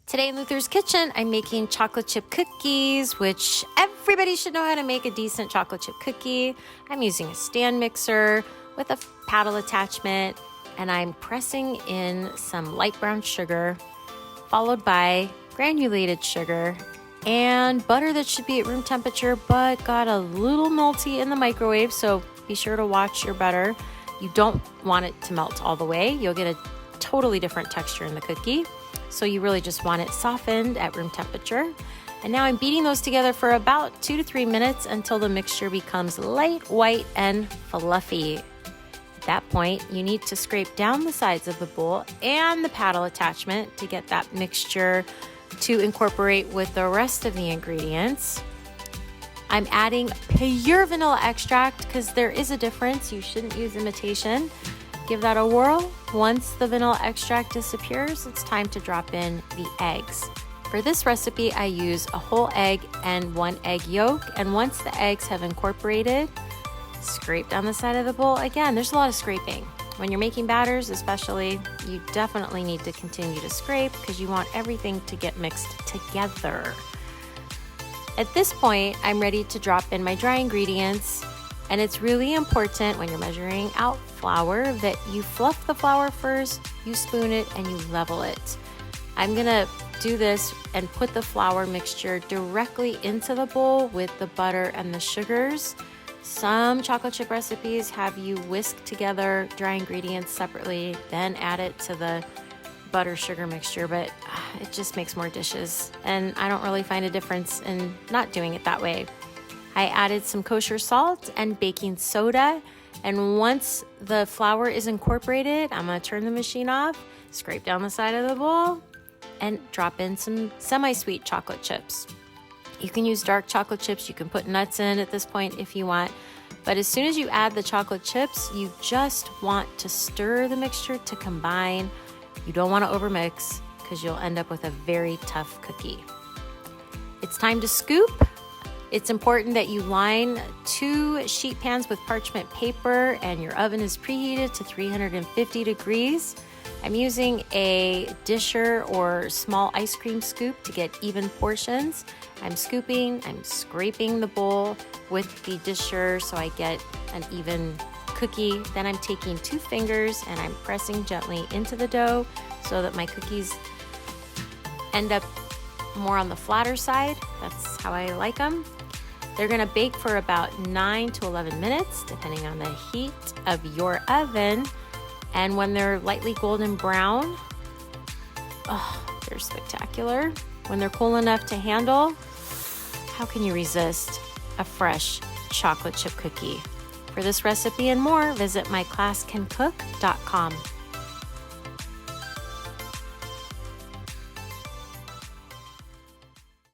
Today in Luther's Kitchen, I'm making chocolate chip cookies, which everybody should know how to make a decent chocolate chip cookie. I'm using a stand mixer with a paddle attachment, and I'm pressing in some light brown sugar, followed by granulated sugar and butter that should be at room temperature, but got a little melty in the microwave, so be sure to watch your butter. You don't want it to melt all the way. You'll get a totally different texture in the cookie. So you really just want it softened at room temperature. And now I'm beating those together for about 2 to 3 minutes until the mixture becomes light, white, and fluffy. At that point, you need to scrape down the sides of the bowl and the paddle attachment to get that mixture to incorporate with the rest of the ingredients. I'm adding pure vanilla extract because there is a difference. You shouldn't use imitation. Give that a whirl. Once the vanilla extract disappears, it's time to drop in the eggs. For this recipe, I use a whole egg and 1 egg yolk. And once the eggs have incorporated, scrape down the side of the bowl. Again, there's a lot of scraping. When you're making batters, especially, you definitely need to continue to scrape because you want everything to get mixed together. At this point, I'm ready to drop in my dry ingredients. And it's really important when you're measuring out flour that you fluff the flour first, you spoon it, and you level it. I'm gonna do this and put the flour mixture directly into the bowl with the butter and the sugars. Some chocolate chip recipes have you whisk together dry ingredients separately, then add it to the butter sugar mixture, but it just makes more dishes. And I don't really find a difference in not doing it that way. I added some kosher salt and baking soda. And once the flour is incorporated, I'm gonna turn the machine off, scrape down the side of the bowl, and drop in some semi-sweet chocolate chips. You can use dark chocolate chips. You can put nuts in at this point if you want. But as soon as you add the chocolate chips, you just want to stir the mixture to combine. You don't want to overmix because you'll end up with a very tough cookie. It's time to scoop. It's important that you line 2 sheet pans with parchment paper and your oven is preheated to 350 degrees. I'm using a disher or small ice cream scoop to get even portions. I'm scraping the bowl with the disher so I get an even cookie. Then I'm taking 2 fingers and I'm pressing gently into the dough so that my cookies end up more on the flatter side. That's how I like them. They're gonna bake for about 9 to 11 minutes, depending on the heat of your oven. And when they're lightly golden brown, they're spectacular. When they're cool enough to handle, how can you resist a fresh chocolate chip cookie? For this recipe and more, visit myclasscancook.com.